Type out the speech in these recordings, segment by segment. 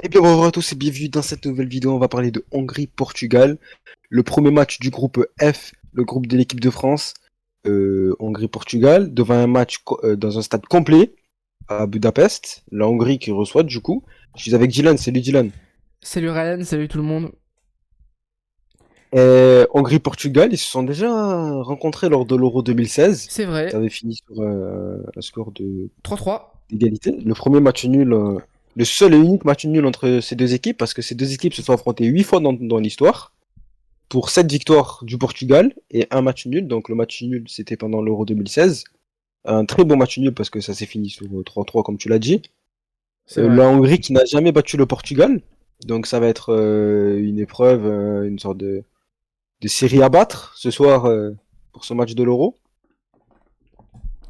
Eh bien, bonjour à tous et bienvenue dans cette nouvelle vidéo. On va parler de Hongrie-Portugal. Le premier match du groupe F, le groupe de l'équipe de France. Hongrie-Portugal, devant un match dans un stade complet à Budapest. La Hongrie qui reçoit du coup. Je suis avec Dylan, salut Dylan. Salut Ryan, salut tout le monde. Hongrie-Portugal, ils se sont déjà rencontrés lors de l'Euro 2016. C'est Ça vrai, avait fini sur un score 3-3. d'égalité. Le premier match nul, le seul et unique match nul entre ces deux équipes, parce que ces deux équipes se sont affrontées 8 fois dans l'histoire. Pour 7 victoires du Portugal et un match nul. Donc le match nul, c'était pendant l'Euro 2016. Un très bon match nul parce que ça s'est fini sur 3-3 comme tu l'as dit. C'est vrai. La Hongrie qui n'a jamais battu le Portugal. Donc ça va être une épreuve, une sorte de série à battre ce soir pour ce match de l'Euro.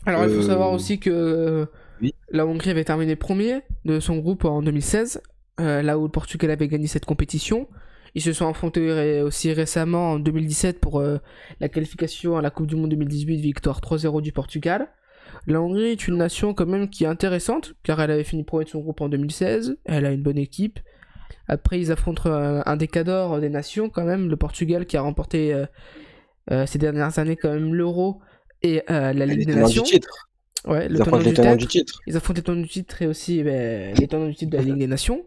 Alors il faut savoir Euh, aussi que oui, la Hongrie avait terminé premier de son groupe en 2016, là où le Portugal avait gagné cette compétition. Ils se sont affrontés aussi récemment en 2017 pour la qualification à la Coupe du Monde 2018, victoire 3-0 du Portugal. La Hongrie est une nation quand même qui est intéressante, car elle avait fini premier de son groupe en 2016, elle a une bonne équipe. Après, ils affrontent un des cadors des nations quand même, le Portugal qui a remporté ces dernières années quand même l'Euro et la les Ligue des tenants du Nations. titre. Ouais, le Ils tenant affrontent les du tenants du titre. titre. Ils affrontent les tenants du titre et aussi les tenants du titre de la Ligue des Nations.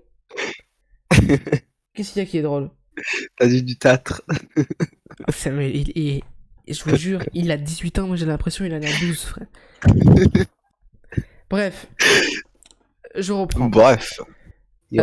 Qu'est-ce qu'il y a qui est drôle? T'as dit du tâtre. Samuel, je vous jure, il a 18 ans, moi j'ai l'impression qu'il en a 12, frère. Bref, je reprends. Bref. Et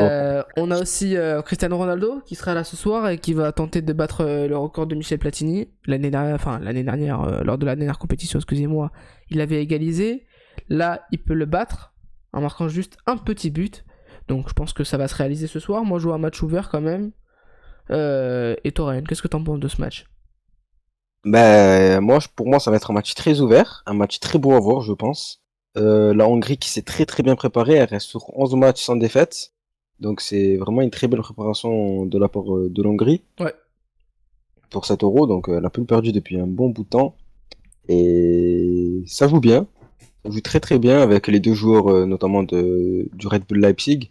On a aussi Cristiano Ronaldo qui sera là ce soir et qui va tenter de battre le record de Michel Platini l'année dernière, lors de la dernière compétition, excusez-moi, il avait égalisé. Là, il peut le battre en marquant juste un petit but. Donc je pense que ça va se réaliser ce soir. Moi, je joue un match ouvert quand même. Et toi, Ryan, qu'est-ce que t'en penses de ce match? ben, pour moi, ça va être un match très ouvert, un match très beau à voir, je pense. La Hongrie qui s'est très très bien préparée, elle reste sur 11 matchs sans défaite. Donc c'est vraiment une très belle préparation de la part de l'Hongrie Ouais. pour cet Euro. Donc elle a plus perdu depuis un bon bout de temps. Et ça joue bien. Ça joue très très bien avec les deux joueurs notamment du Red Bull Leipzig,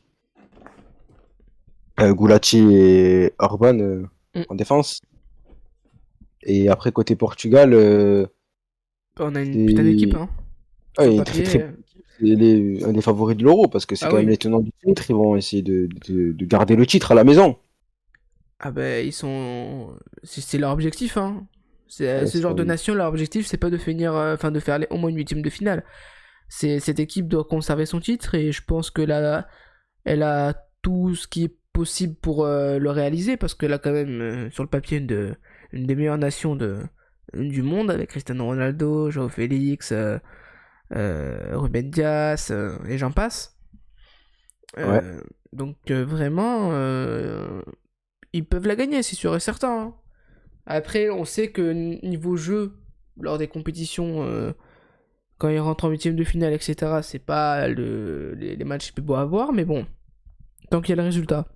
Gulacsi et Orban Mm. en défense. Et après côté Portugal, On a une putain d'équipe, c'est hein. ah, Sur il le est très très papier. bon. C'est un des favoris de l'Euro parce que c'est Ah quand même oui. les tenants du titre. Ils vont essayer de garder le titre à la maison. Ah ben, ils sont. C'est leur objectif, hein. C'est Ouais, ce c'est genre quand de même- nation, leur objectif, c'est pas de finir. Enfin, de faire au moins une huitième de finale. Cette équipe doit conserver son titre et je pense que là, elle a tout ce qui est possible pour le réaliser parce qu'elle a quand même sur le papier une des meilleures nations du monde avec Cristiano Ronaldo, Joao Félix, Ruben Dias et j'en passe. ouais. Euh, donc vraiment, ils peuvent la gagner, c'est sûr et certain, hein. Après, on sait que niveau jeu, lors des compétitions, quand ils rentrent en huitième de finale, etc., c'est pas les matchs les plus beaux à voir, mais bon, tant qu'il y a le résultat.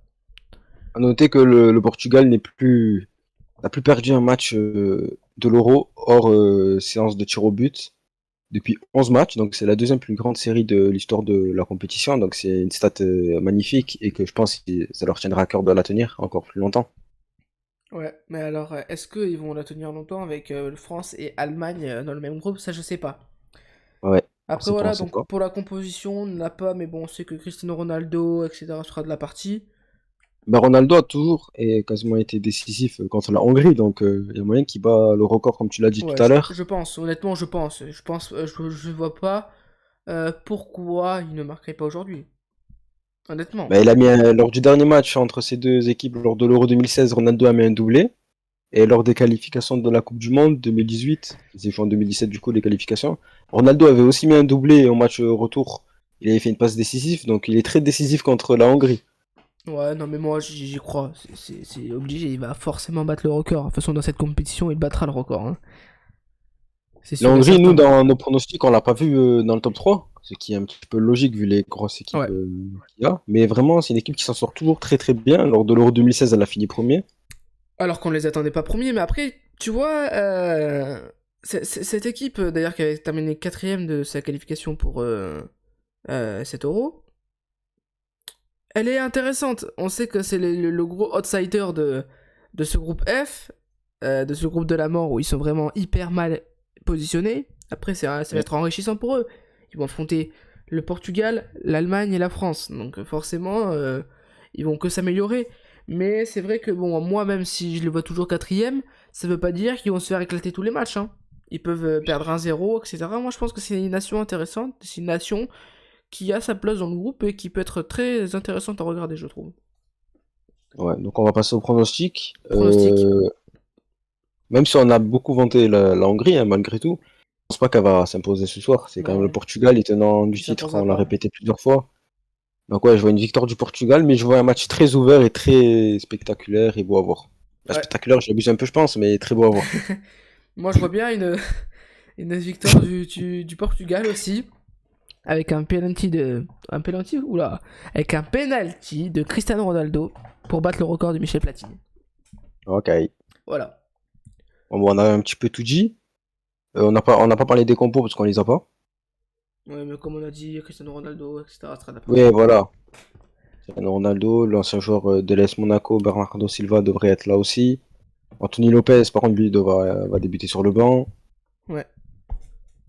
À noter que le Portugal n'a plus perdu un match de l'Euro hors séance de tir au but depuis 11 matchs. Donc c'est la deuxième plus grande série de l'histoire de la compétition. Donc c'est une stat magnifique et que je pense que ça leur tiendra à cœur de la tenir encore plus longtemps. Ouais, mais alors, est-ce qu'ils vont la tenir longtemps avec France et Allemagne dans le même groupe? Ça, je sais pas. Ouais, Après, on voilà, sait donc pas. pour la composition, on n'a pas, mais bon, on sait que Cristiano Ronaldo, etc., sera de la partie. Ben, Ronaldo a toujours et quasiment été décisif contre la Hongrie, donc il y a moyen qu'il bat le record comme tu l'as dit Ouais, tout à l'heure. je pense, honnêtement, je pense. Je vois pas pourquoi il ne marquerait pas aujourd'hui. Honnêtement. Ben, lors du dernier match entre ces deux équipes, lors de l'Euro 2016, Ronaldo a mis un doublé. Et lors des qualifications de la Coupe du Monde 2018, ils ont joué en 2017 du coup les qualifications, Ronaldo avait aussi mis un doublé au match retour. Il avait fait une passe décisive, donc il est très décisif contre la Hongrie. Ouais, non, mais moi, j'y crois. C'est obligé, il va forcément battre le record. De toute façon, dans cette compétition, il battra le record, hein. C'est La sûr et Hongrie, nous, certain. dans nos pronostics, on l'a pas vu dans le top 3, ce qui est un petit peu logique vu les grosses équipes Ouais. qu'il y a. Mais vraiment, c'est une équipe qui s'en sort toujours très très bien. Lors de l'Euro 2016, elle a fini premier. Alors qu'on les attendait pas premiers, mais après, tu vois, cette équipe, d'ailleurs, qui avait terminé quatrième de sa qualification pour cet euro, Elle est intéressante. On sait que c'est le gros outsider de ce groupe F, de ce groupe de la mort où ils sont vraiment hyper mal positionnés. Après, ça va être enrichissant pour eux. Ils vont affronter le Portugal, l'Allemagne et la France. Donc forcément, ils vont que s'améliorer. Mais c'est vrai que bon, moi, même si je le vois toujours quatrième, ça veut pas dire qu'ils vont se faire éclater tous les matchs. Hein. Ils peuvent perdre 1-0, etc. Moi, je pense que c'est une nation intéressante. C'est une nation qui a sa place dans le groupe et qui peut être très intéressante à regarder, je trouve. Ouais, donc on va passer au pronostic. Pronostic. Même si on a beaucoup vanté la Hongrie, hein, malgré tout, je pense pas qu'elle va s'imposer ce soir. C'est quand même le Non, Portugal, les tenants du il titre, s'imposera on l'a pas. répété plusieurs fois. Donc ouais, je vois une victoire du Portugal, mais je vois un match très ouvert et très spectaculaire et beau à voir. Bah, Ouais. spectaculaire, j'abuse un peu, je pense, mais très beau à voir. Moi, je vois bien une victoire du Portugal aussi. Avec un penalty de. Un penalty Oula. Avec un penalty de Cristiano Ronaldo pour battre le record de Michel Platini. Ok. Voilà. Bon, on a un petit peu tout dit. On n'a pas parlé des compos parce qu'on les a pas. Ouais, mais comme on a dit, Cristiano Ronaldo, etc. sera d'après. Oui, voilà. Cristiano Ronaldo, l'ancien joueur de l'AS Monaco, Bernardo Silva devrait être là aussi. Anthony Lopez, par contre, lui, va débuter sur le banc. Ouais.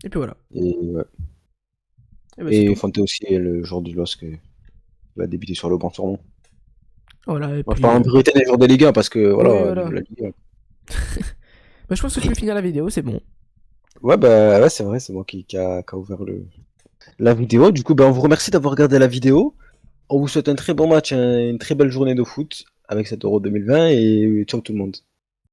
Et puis voilà. Et, ouais. Et ben c'est Et tout. Fonte aussi, le joueur du LOSC, va débuter sur le banc sûrement. Voilà, et Moi, je puis. parle en priorité des joueurs des Ligue 1 parce que, Oui, voilà, voilà. la Ligue 1. Bah, je pense que je peux finir la vidéo, c'est bon. Ouais, bah, ouais, c'est vrai, c'est moi qui a ouvert la vidéo. Du coup, bah, on vous remercie d'avoir regardé la vidéo. On vous souhaite un très bon match, une très belle journée de foot avec cet Euro 2020 et ciao tout le monde.